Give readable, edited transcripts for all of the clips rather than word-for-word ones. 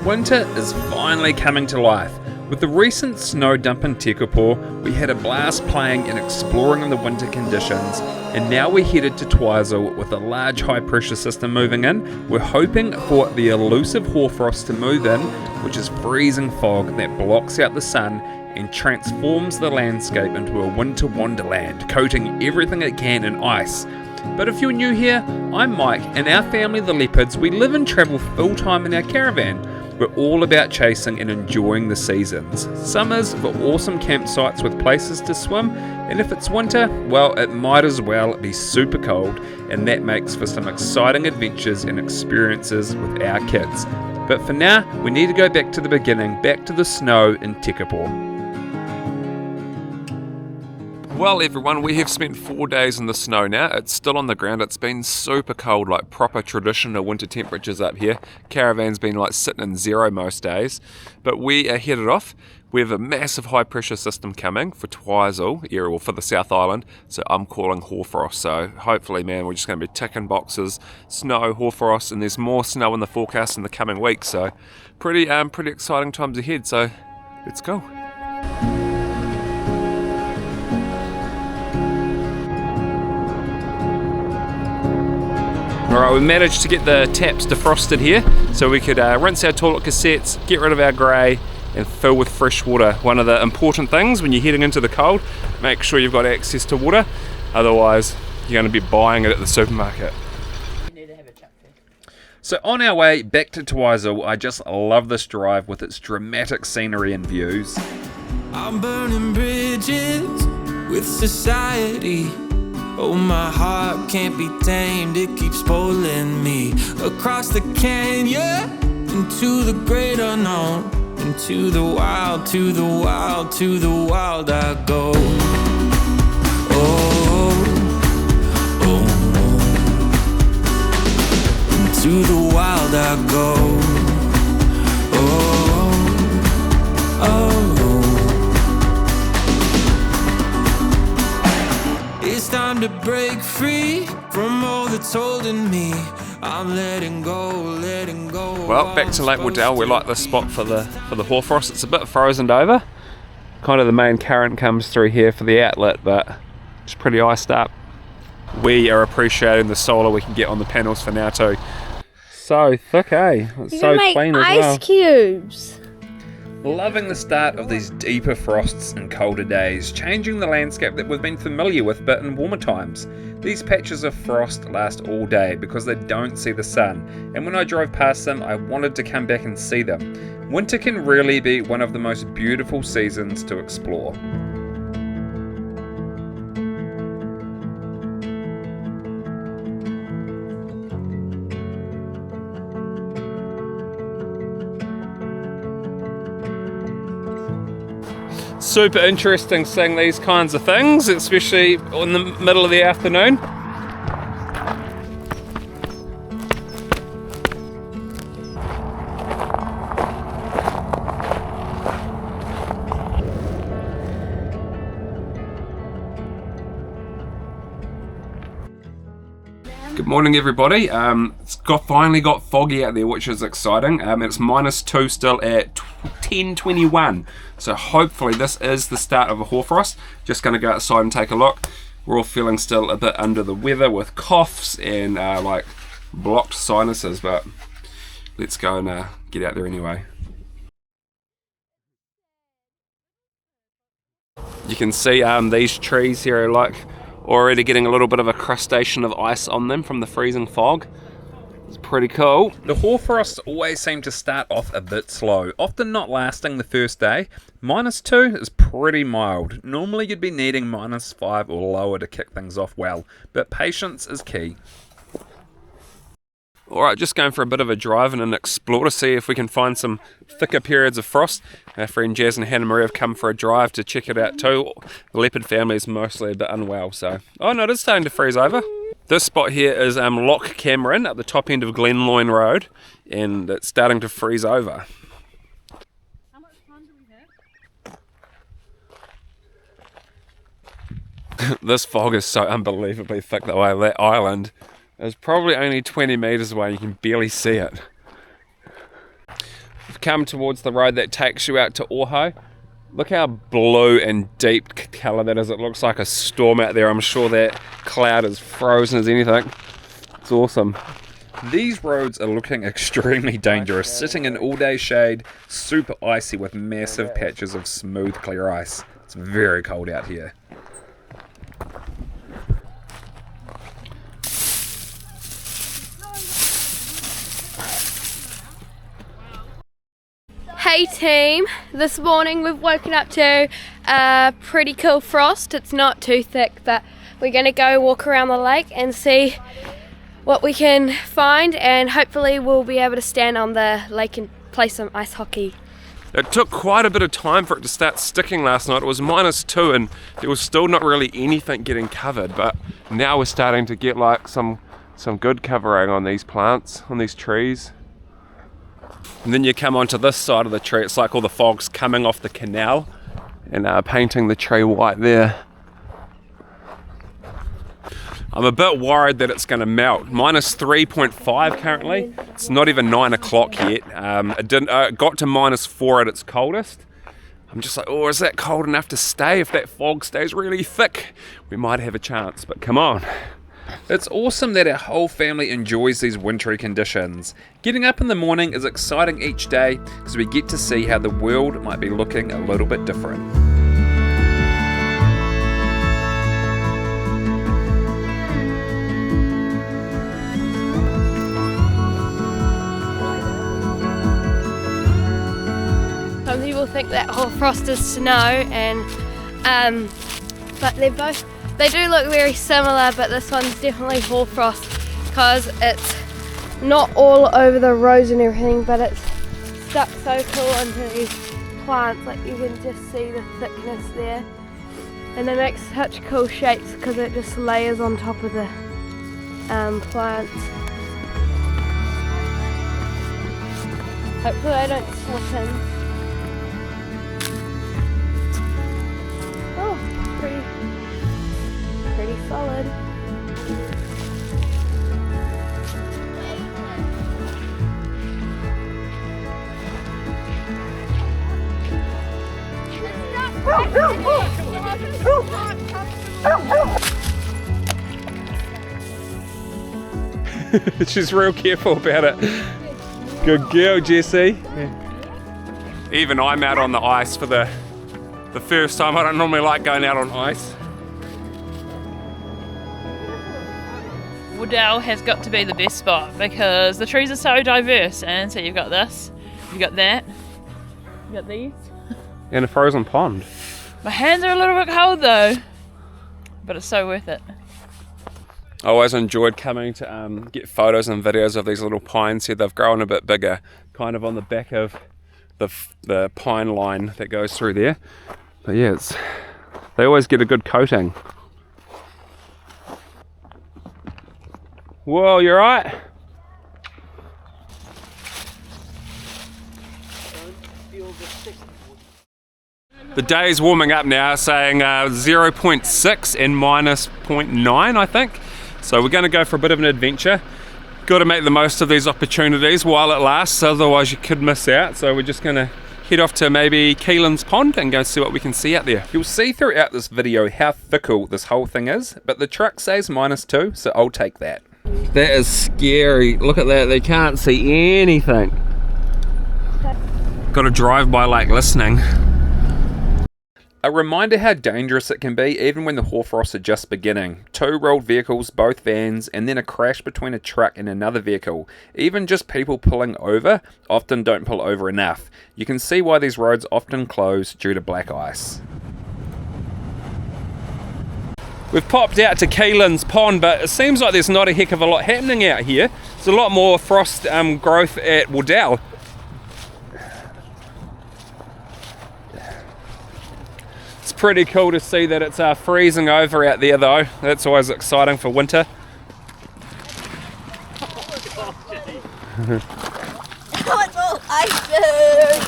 Winter is finally coming to life. With the recent snow dump in Tekapo, we had a blast playing and exploring in the winter conditions, and now we're headed to Twizel with a large high pressure system moving in. We're hoping for the elusive horrost to move in, which is freezing fog that blocks out the sun and transforms the landscape into a winter wonderland, coating everything it can in ice. But if you're new here, I'm Mike, and our family, the Leopards, we live and travel full time in our caravan. We're all about chasing and enjoying the seasons. Summers for awesome campsites with places to swim, and if it's winter, well, it might as well be super cold, and that makes for some exciting adventures and experiences with our kids. But for now, we need to go back to the beginning, back to the snow in Tekapo. Well everyone, we have spent 4 days in the snow now. It's still on the ground. It's been super cold, like proper traditional winter temperatures up here. Caravan's been like sitting in zero most days. But we are headed off. We have a massive high pressure system coming for Twizel area, or for the South Island. So I'm calling horrost. So hopefully, man, we're just going to be ticking boxes. Snow, horrost, and there's more snow in the forecast in the coming weeks. So pretty exciting times ahead. So let's go. Alright, we managed to get the taps defrosted here so we could rinse our toilet cassettes, get rid of our grey and fill with fresh water. One of the important things when you're heading into the cold, make sure you've got access to water, otherwise you're going to be buying it at the supermarket. So on our way back to Twizel, I just love this drive with its dramatic scenery and views. I'm burning bridges with society. Oh, my heart can't be tamed, it keeps pulling me across the canyon, into the great unknown, into the wild, to the wild, to the wild I go. Oh, oh, oh. Into the wild I go. Oh, oh. It's time to break free from all that's holding me. I'm letting go, letting go. Well, back to Lake Wardell. We like this spot for the horrost. It's a bit frozen over. Kind of the main current comes through here for the outlet, but it's pretty iced up. We are appreciating the solar we can get on the panels for now too. So thick, eh? It's so clean as well. Ice cubes. Loving the start of these deeper frosts and colder days, changing the landscape that we've been familiar with but in warmer times. These patches of frost last all day because they don't see the sun, and when I drove past them I wanted to come back and see them. Winter can really be one of the most beautiful seasons to explore. Super interesting seeing these kinds of things, especially in the middle of the afternoon. Good morning everybody. It's finally got foggy out there, which is exciting. It's -2 still at 10:21, so hopefully this is the start of a horrost. Just going to go outside and take a look. We're all feeling still a bit under the weather with coughs and like blocked sinuses, but let's go and get out there anyway. You can see these trees here are like already getting a little bit of a crustation of ice on them from the freezing fog. It's pretty cool. The horrosts always seem to start off a bit slow, often not lasting the first day. -2 is pretty mild. Normally you'd be needing -5 or lower to kick things off well, but patience is key. Alright, just going for a bit of a drive and an explore to see if we can find some thicker periods of frost. Our friend Jazz and Hannah Marie have come for a drive to check it out too. The leopard family is mostly a bit unwell, so... Oh no, it is starting to freeze over. This spot here is Loch Cameron at the top end of Glenloyne Road, and it's starting to freeze over. How much time do we have? This fog is so unbelievably thick though. That island is probably only 20 metres away. You can barely see it. We've come towards the road that takes you out to Oho. Look how blue and deep colour that is. It looks like a storm out there. I'm sure that cloud is frozen as anything. It's awesome. These roads are looking extremely dangerous, sitting in all-day shade, super icy with massive patches of smooth clear ice. It's very cold out here. Hey team, this morning we've woken up to a pretty cool frost. It's not too thick, but we're going to go walk around the lake and see what we can find, and hopefully we'll be able to stand on the lake and play some ice hockey. It took quite a bit of time for it to start sticking last night. It was -2 and there was still not really anything getting covered, but now we're starting to get like some good covering on these plants, on these trees. And then you come onto this side of the tree, it's like all the fog's coming off the canal and painting the tree white there. I'm a bit worried that it's going to melt. -3.5 currently. It's not even 9 o'clock yet. It got to -4 at its coldest. I'm just like, oh, is that cold enough to stay? If that fog stays really thick, we might have a chance, but come on. It's awesome that our whole family enjoys these wintry conditions. Getting up in the morning is exciting each day because we get to see how the world might be looking a little bit different. Some people think that horrost is snow, and but they do look very similar, but this one's definitely horrost because it's not all over the roads and everything, but it's stuck so cool into these plants. Like you can just see the thickness there, and they make such cool shapes because it just layers on top of the plants. Hopefully I don't slip in. Oh, pretty solid. She's real careful about it. Good girl, Jessie. Even I'm out on the ice for the first time. I don't normally like going out on ice. Wardell has got to be the best spot because the trees are so diverse, and so you've got this, you've got that, you've got these. In a frozen pond. My hands are a little bit cold though, but it's so worth it. I always enjoyed coming to get photos and videos of these little pines here. They've grown a bit bigger, kind of on the back of the pine line that goes through there. But yeah, they always get a good coating. Whoa, you alright? The day is warming up now, saying 0.6 and -0.9, I think. So we're going to go for a bit of an adventure. Got to make the most of these opportunities while it lasts, otherwise you could miss out. So we're just going to head off to maybe Keelan's Pond and go see what we can see out there. You'll see throughout this video how fickle this whole thing is, but the truck says -2, so I'll take that. That is scary. Look at that, they can't see anything. Got to drive by like listening. A reminder how dangerous it can be even when the horrosts are just beginning. 2 rolled vehicles, both vans, and then a crash between a truck and another vehicle. Even just people pulling over often don't pull over enough. You can see why these roads often close due to black ice. We've popped out to Keelan's Pond, but it seems like there's not a heck of a lot happening out here. There's a lot more frost growth at Wardell. It's pretty cool to see that it's freezing over out there though. That's always exciting for winter. Oh, it's all iceberg!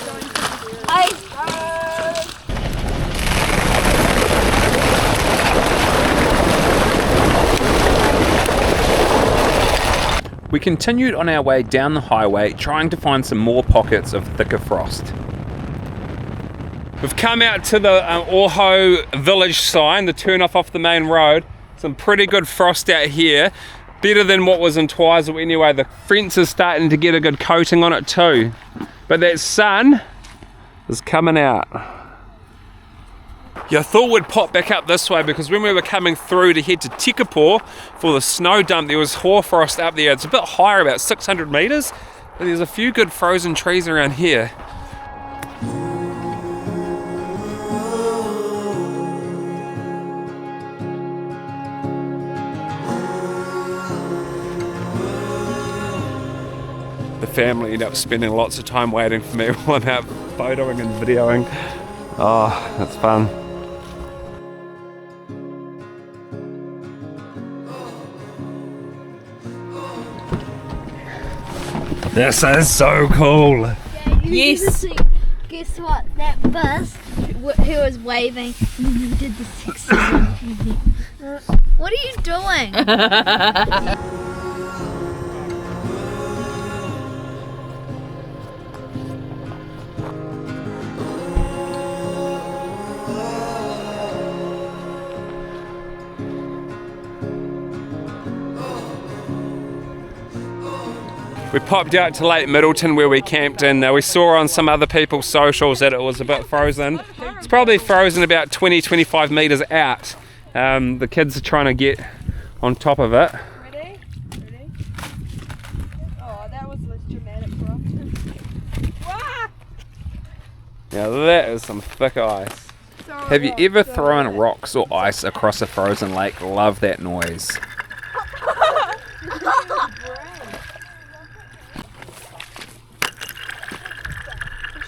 Iceberg! We continued on our way down the highway, trying to find some more pockets of thicker frost. We've come out to the Orho village sign, the turn off the main road. Some pretty good frost out here. Better than what was in Twizel anyway. The fence is starting to get a good coating on it too. But that sun is coming out. Yeah, I thought we'd pop back up this way because when we were coming through to head to Tekapo for the snow dump, there was hoarfrost up there. It's a bit higher, about 600 metres, but there's a few good frozen trees around here. The family ended up spending lots of time waiting for me while I'm out photoing and videoing. Oh, that's fun. This is so cool. Yeah, Yes. Guess what? That bus who was waving did the sexy one. What are you doing? We popped out to Lake Middleton where we camped and we saw on some other people's socials that it was a bit frozen. It's probably frozen about 20-25 metres out. The kids are trying to get on top of it. Ready? Ready? Oh, that was less dramatic for us. Now that is some thick ice. Have you ever thrown rocks or ice across a frozen lake? Love that noise.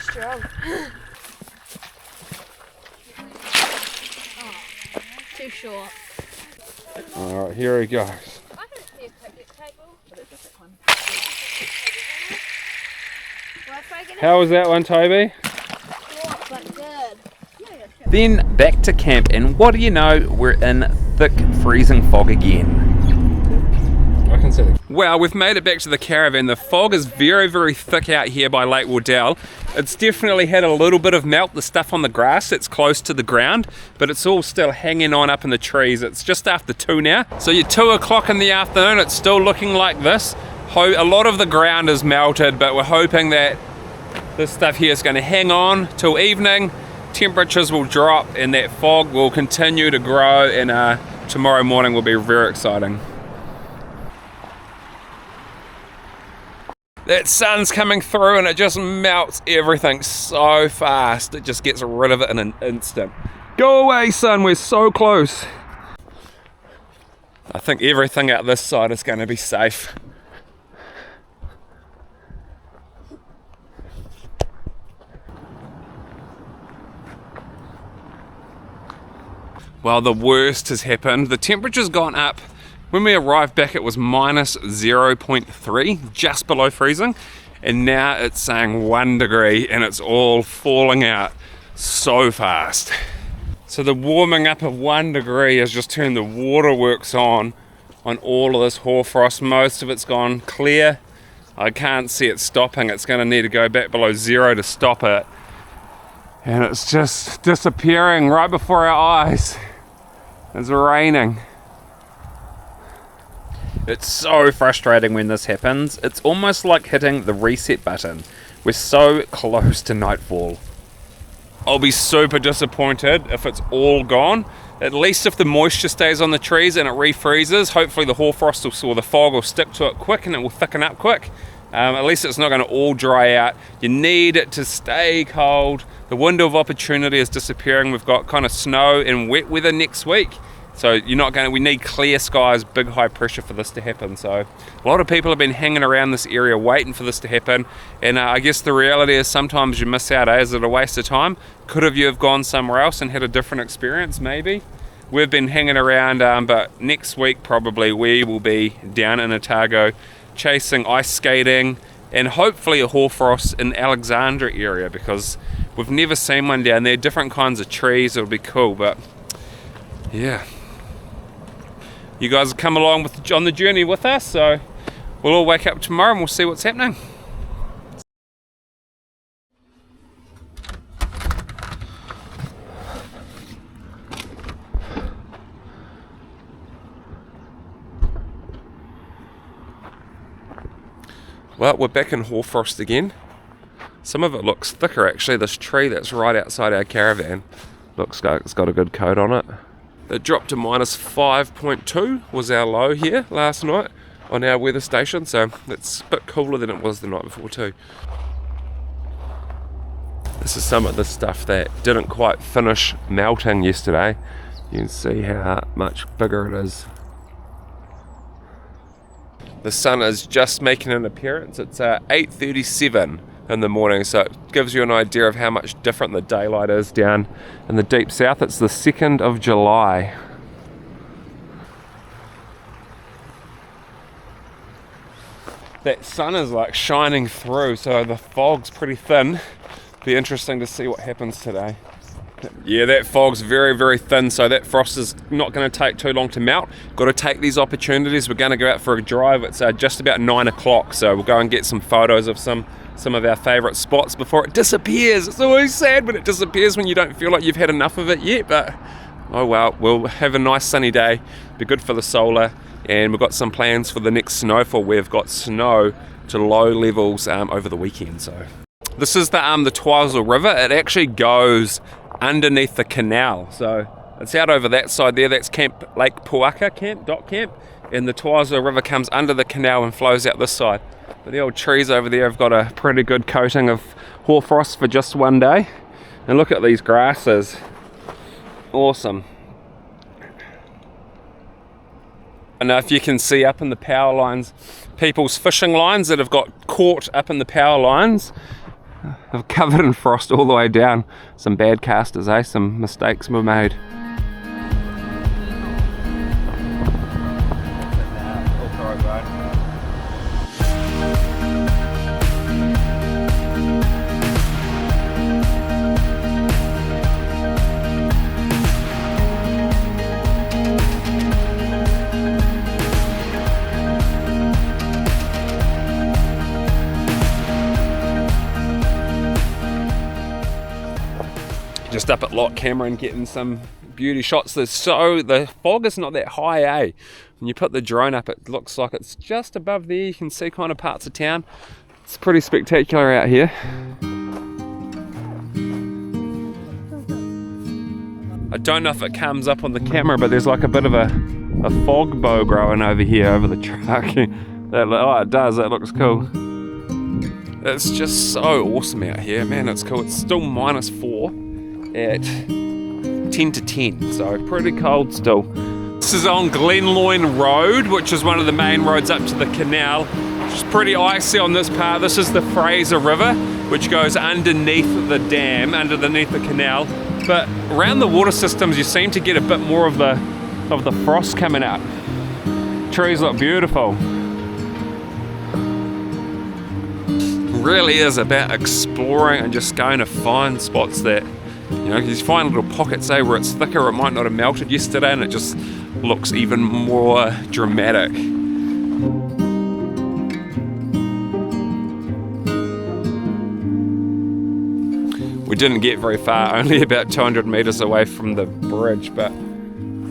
Strong. Too short. Alright, here he goes. I can see a picnic table. How was that one, Toby? Short, but good. Then back to camp, and what do you know, we're in thick freezing fog again. I can see it. Well, we've made it back to the caravan. The fog is very, very thick out here by Lake Wardell. It's definitely had a little bit of melt, the stuff on the grass that's close to the ground, but it's all still hanging on up in the trees. It's just after 2 now. So you're 2 o'clock in the afternoon, it's still looking like this. A lot of the ground is melted, but we're hoping that this stuff here is going to hang on till evening. Temperatures will drop and that fog will continue to grow, and tomorrow morning will be very exciting. That sun's coming through and it just melts everything so fast. It just gets rid of it in an instant. Go away, sun, we're so close. I think everything out this side is going to be safe. Well, the worst has happened. The temperature's gone up. When we arrived back, it was minus 0.3, just below freezing. And now it's saying 1 degree and it's all falling out so fast. So the warming up of 1 degree has just turned the waterworks on all of this hoarfrost. Most of it's gone clear. I can't see it stopping. It's going to need to go back below 0 to stop it. And it's just disappearing right before our eyes. It's raining. It's so frustrating when this happens. It's almost like hitting the reset button. We're so close to nightfall. I'll be super disappointed if it's all gone. At least if the moisture stays on the trees and it refreezes, hopefully the hoarfrost or the fog will stick to it quick and it will thicken up quick. At least it's not going to all dry out. You need it to stay cold. The window of opportunity is disappearing. We've got kind of snow and wet weather next week. So we need clear skies, big high pressure for this to happen. So a lot of people have been hanging around this area waiting for this to happen. And I guess the reality is sometimes you miss out. Is it a waste of time? Could you have gone somewhere else and had a different experience? Maybe. We've been hanging around, but next week probably we will be down in Otago chasing ice skating and hopefully a hoarfrost in Alexandra area, because we've never seen one down there. Different kinds of trees. It'll be cool, but yeah. You guys have come along on the journey with us, so we'll all wake up tomorrow and we'll see what's happening. Well, we're back in hoarfrost again. Some of it looks thicker actually. This tree that's right outside our caravan looks like it's got a good coat on it. It dropped to minus 5.2 was our low here last night on our weather station, so it's a bit cooler than it was the night before too. This is some of the stuff that didn't quite finish melting yesterday. You can see how much bigger it is. The sun is just making an appearance. It's 8:37 in the morning, so it gives you an idea of how much different the daylight is down in the deep south. It's the 2nd of July. That sun is like shining through, so the fog's pretty thin. Be interesting to see what happens today. Yeah, that fog's very, very thin, so that frost is not going to take too long to melt. Got to take these opportunities. We're going to go out for a drive. It's just about 9 o'clock, so we'll go and get some photos of some of our favourite spots before it disappears. It's always sad when it disappears, when you don't feel like you've had enough of it yet, but oh well, we'll have a nice sunny day, be good for the solar, and we've got some plans for the next snowfall. We've got snow to low levels over the weekend. So this is the Twizel River. It actually goes underneath the canal, so it's out over that side there. That's Camp Lake Puaka Dot Camp, and the Twizel River comes under the canal and flows out this side. But the old trees over there have got a pretty good coating of hoarfrost for just one day. And look at these grasses, awesome. And if you can see up in the power lines, people's fishing lines that have got caught up in the power lines have covered in frost all the way down. Some bad casters, some mistakes were made. Just up at Loch Cameron getting some beauty shots. The fog is not that high, When you put the drone up, it looks like it's just above there. You can see kind of parts of town. It's pretty spectacular out here. I don't know if it comes up on the camera, but there's like a bit of a fog bow growing over here over the truck. Oh, it does. That looks cool. It's just so awesome out here, man. It's cool. It's still minus 4 at 10 to 10, so pretty cold still. This is on Glenloyne Road, which is one of the main roads up to the canal. It's pretty icy on this part. This is the Fraser River, which goes underneath the dam, underneath the canal. But around the water systems, you seem to get a bit more of the frost coming up. Trees look beautiful. Really is about exploring and just going to find spots that, you find little pockets, where it's thicker, it might not have melted yesterday, and it just looks even more dramatic. We didn't get very far, only about 200 metres away from the bridge, but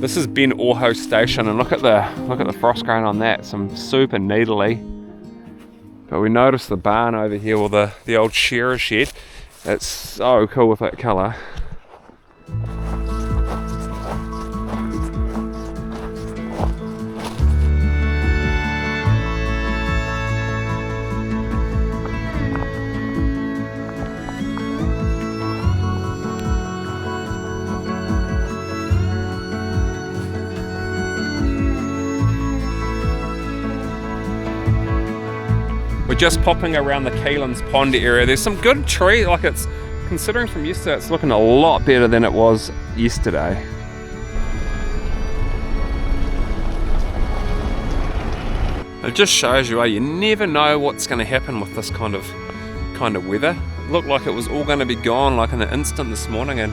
this is Ben Orho Station, and look at the frost grain on that, some super needly. But we noticed the barn over here, or the old shearer shed. It's so cool with that colour. We're just popping around the Keelan's Pond area. There's some good tree, it's considering from yesterday, it's looking a lot better than it was yesterday. It just shows you, you never know what's going to happen with this kind of weather. It looked like it was all going to be gone like in an instant this morning, and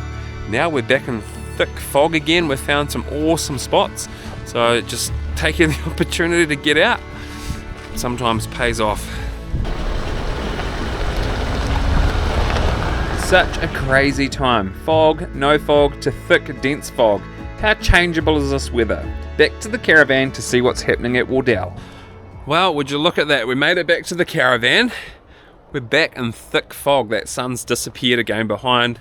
now we're back in thick fog again. We've found some awesome spots, so just taking the opportunity to get out. sometimes pays off. Such a crazy time. Fog, no fog, to thick, dense fog. How changeable is this weather? Back to the caravan to see what's happening at Wardell. Well, would you look at that? We made it back to the caravan. We're back in thick fog. That sun's disappeared again behind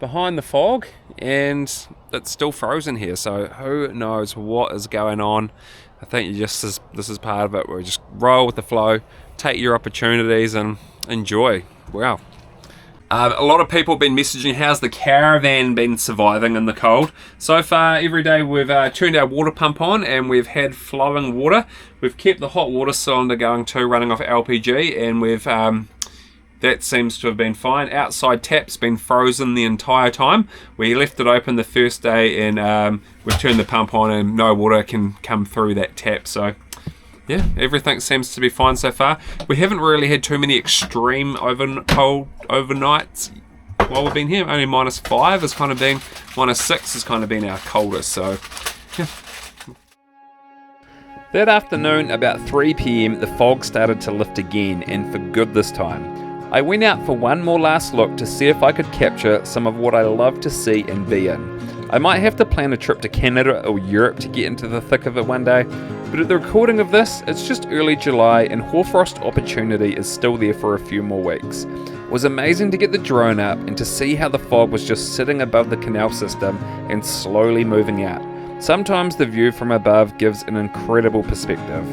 the fog, and it's still frozen here, so who knows what is going on. I think this is part of it. We just roll with the flow, take your opportunities and enjoy. Wow. A lot of people have been messaging, how's the caravan been surviving in the cold? So far, every day we've turned our water pump on and we've had flowing water. We've kept the hot water cylinder going too, running off LPG, and we've that seems to have been fine. Outside tap's been frozen the entire time. We left it open the first day and we've turned the pump on and no water can come through that tap. So yeah, everything seems to be fine so far. We haven't really had too many extreme cold overnights while we've been here. Only -5 has kind of been, -6 has kind of been our coldest, so yeah. That afternoon, about 3 PM, the fog started to lift again, and for good this time. I went out for one more last look to see if I could capture some of what I love to see and be in. I might have to plan a trip to Canada or Europe to get into the thick of it one day, but at the recording of this, it's just early July and horrost opportunity is still there for a few more weeks. It was amazing to get the drone up and to see how the fog was just sitting above the canal system and slowly moving out. Sometimes the view from above gives an incredible perspective.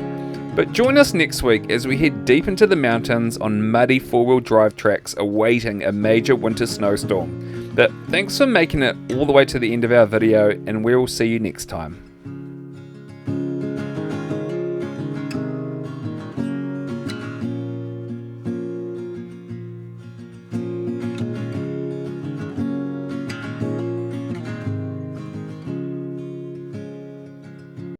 But join us next week as we head deep into the mountains on muddy 4-wheel drive tracks awaiting a major winter snowstorm. But thanks for making it all the way to the end of our video, and we'll see you next time.